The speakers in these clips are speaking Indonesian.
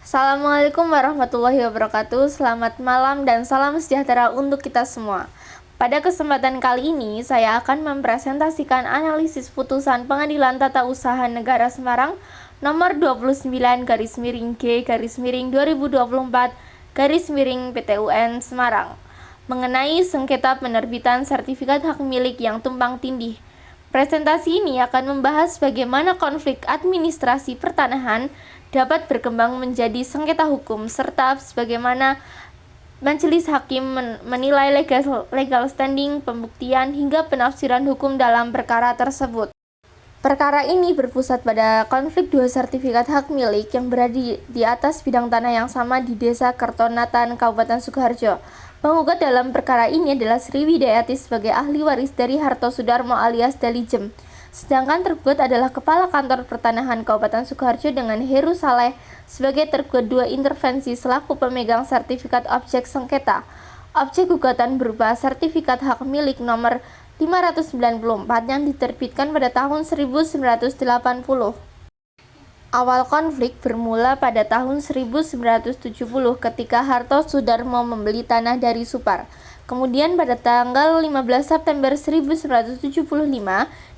Assalamualaikum warahmatullahi wabarakatuh. Selamat malam dan salam sejahtera untuk kita semua. Pada kesempatan kali ini, saya akan mempresentasikan analisis putusan Pengadilan Tata Usaha Negara Semarang nomor 29/G/2024/PTUN Semarang mengenai sengketa penerbitan sertifikat hak milik yang tumpang tindih. Presentasi ini akan membahas bagaimana konflik administrasi pertanahan dapat berkembang menjadi sengketa hukum serta bagaimana majelis hakim menilai legal standing, pembuktian, hingga penafsiran hukum dalam perkara tersebut. Perkara ini berpusat pada konflik dua sertifikat hak milik yang berada di atas bidang tanah yang sama di Desa Kertonatan, Kabupaten Sukoharjo. Penggugat dalam perkara ini adalah Sri Widayati sebagai ahli waris dari Harto Sudarmo alias Dalijem. Sedangkan tergugat adalah Kepala Kantor Pertanahan Kabupaten Sukoharjo dengan Heru Saleh sebagai tergugat dua intervensi selaku pemegang sertifikat objek sengketa. Objek gugatan berupa sertifikat hak milik nomor 594 yang diterbitkan pada tahun 1980. Awal konflik bermula pada tahun 1970 ketika Harto Sudarmo membeli tanah dari Supar. Kemudian pada tanggal 15 September 1975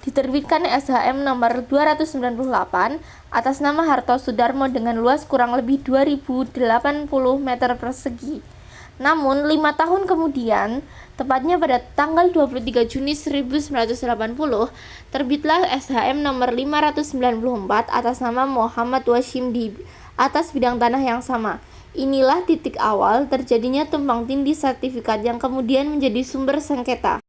diterbitkan SHM nomor 298 atas nama Harto Sudarmo dengan luas kurang lebih 2080 meter persegi. Namun 5 tahun kemudian, tepatnya pada tanggal 23 Juni 1980, terbitlah SHM nomor 594 atas nama Muhammad Washim di atas bidang tanah yang sama. Inilah titik awal terjadinya tumpang tindih sertifikat yang kemudian menjadi sumber sengketa.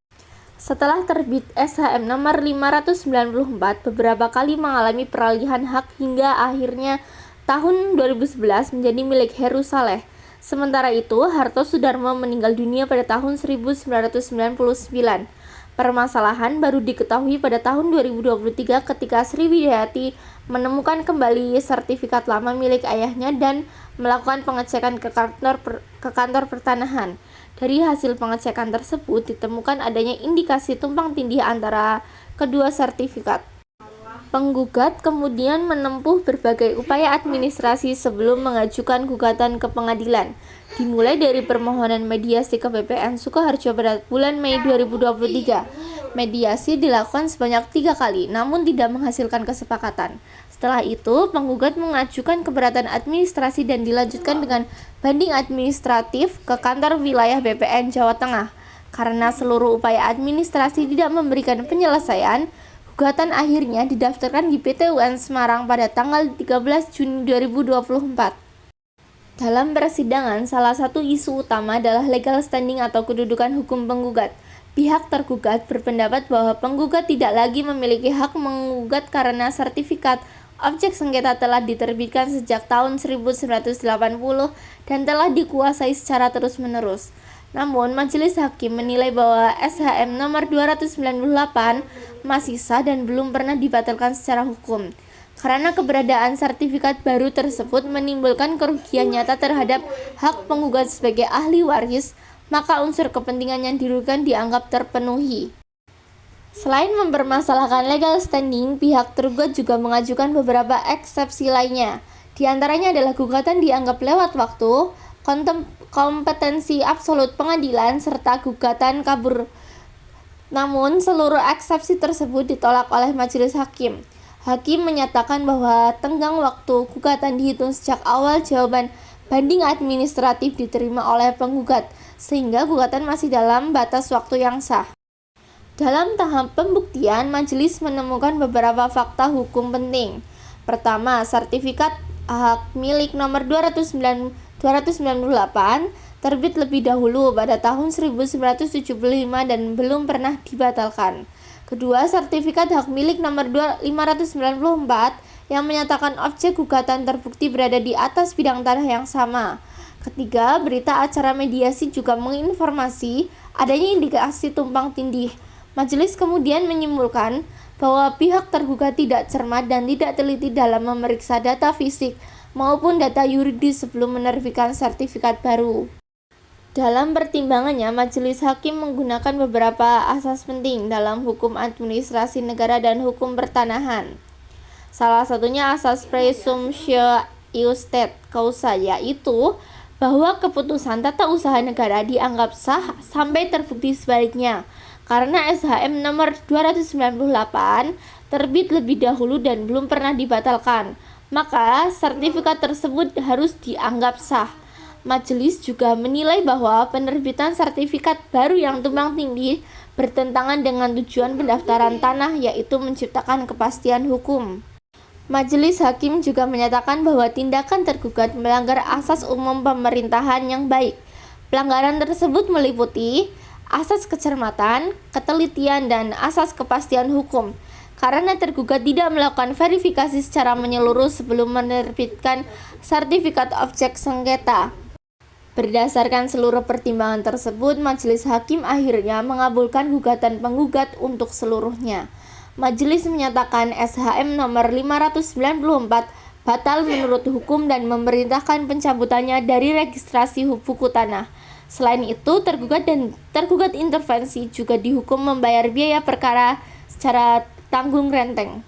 Setelah terbit SHM nomor 594, beberapa kali mengalami peralihan hak hingga akhirnya tahun 2011 menjadi milik Heru Saleh. Sementara itu, Harto Sudarmo meninggal dunia pada tahun 1999. Permasalahan baru diketahui pada tahun 2023 ketika Sri Widayati menemukan kembali sertifikat lama milik ayahnya dan melakukan pengecekan ke kantor pertanahan. Dari hasil pengecekan tersebut ditemukan adanya indikasi tumpang tindih antara kedua sertifikat. Penggugat kemudian menempuh berbagai upaya administrasi sebelum mengajukan gugatan ke pengadilan, dimulai dari permohonan mediasi ke BPN Sukoharjo pada bulan Mei 2023. Mediasi dilakukan sebanyak 3 kali, namun tidak menghasilkan kesepakatan. Setelah itu, penggugat mengajukan keberatan administrasi dan dilanjutkan dengan banding administratif ke kantor wilayah BPN Jawa Tengah. Karena seluruh upaya administrasi tidak memberikan penyelesaian, gugatan akhirnya didaftarkan di PTUN Semarang pada tanggal 13 Juni 2024. Dalam persidangan, salah satu isu utama adalah legal standing atau kedudukan hukum penggugat. Pihak tergugat berpendapat bahwa penggugat tidak lagi memiliki hak menggugat karena sertifikat objek sengketa telah diterbitkan sejak tahun 1980 dan telah dikuasai secara terus-menerus. Namun, majelis hakim menilai bahwa SHM nomor 298 masih sah dan belum pernah dibatalkan secara hukum. Karena keberadaan sertifikat baru tersebut menimbulkan kerugian nyata terhadap hak penggugat sebagai ahli waris, maka unsur kepentingan yang dirugikan dianggap terpenuhi. Selain mempermasalahkan legal standing, pihak tergugat juga mengajukan beberapa eksepsi lainnya. Di antaranya adalah gugatan dianggap lewat waktu, kompetensi absolut pengadilan, serta gugatan kabur. Namun, seluruh eksepsi tersebut ditolak oleh majelis hakim. Hakim menyatakan bahwa tenggang waktu gugatan dihitung sejak awal jawaban banding administratif diterima oleh penggugat, sehingga gugatan masih dalam batas waktu yang sah. Dalam tahap pembuktian, majelis menemukan beberapa fakta hukum penting. Pertama, sertifikat hak milik nomor 298 terbit lebih dahulu pada tahun 1975 dan belum pernah dibatalkan. Kedua, sertifikat hak milik nomor 594 yang menyatakan objek gugatan terbukti berada di atas bidang tanah yang sama. Ketiga, berita acara mediasi juga menginformasi adanya indikasi tumpang tindih. Majelis kemudian menyimpulkan bahwa pihak tergugat tidak cermat dan tidak teliti dalam memeriksa data fisik maupun data yuridis sebelum menerbitkan sertifikat baru. Dalam pertimbangannya, majelis hakim menggunakan beberapa asas penting dalam hukum administrasi negara dan hukum pertanahan. Salah satunya asas presumptio ius stet causa, yaitu bahwa keputusan tata usaha negara dianggap sah sampai terbukti sebaliknya, karena SHM nomor 298 terbit lebih dahulu dan belum pernah dibatalkan, maka sertifikat tersebut harus dianggap sah. Majelis juga menilai bahwa penerbitan sertifikat baru yang tumpang tindih bertentangan dengan tujuan pendaftaran tanah, yaitu menciptakan kepastian hukum. Majelis Hakim juga menyatakan bahwa tindakan tergugat melanggar asas umum pemerintahan yang baik. Pelanggaran tersebut meliputi asas kecermatan, ketelitian, dan asas kepastian hukum, karena tergugat tidak melakukan verifikasi secara menyeluruh sebelum menerbitkan sertifikat objek sengketa. Berdasarkan seluruh pertimbangan tersebut, Majelis Hakim akhirnya mengabulkan gugatan penggugat untuk seluruhnya. Majelis menyatakan SHM nomor 594 batal menurut hukum dan memerintahkan pencabutannya dari registrasi buku tanah. Selain itu, tergugat intervensi juga dihukum membayar biaya perkara secara tanggung renteng.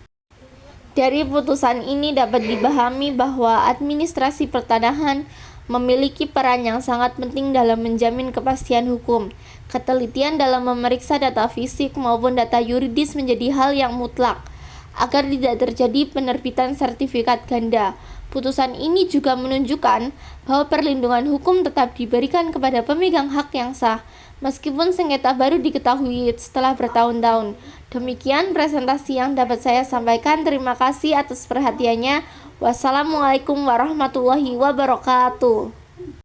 Dari putusan ini dapat dipahami bahwa administrasi pertanahan memiliki peran yang sangat penting dalam menjamin kepastian hukum. Ketelitian dalam memeriksa data fisik maupun data yuridis menjadi hal yang mutlak agar tidak terjadi penerbitan sertifikat ganda. Putusan ini juga menunjukkan bahwa perlindungan hukum tetap diberikan kepada pemegang hak yang sah, meskipun sengketa baru diketahui setelah bertahun-tahun. Demikian presentasi yang dapat saya sampaikan. Terima kasih atas perhatiannya. Wassalamualaikum warahmatullahi wabarakatuh.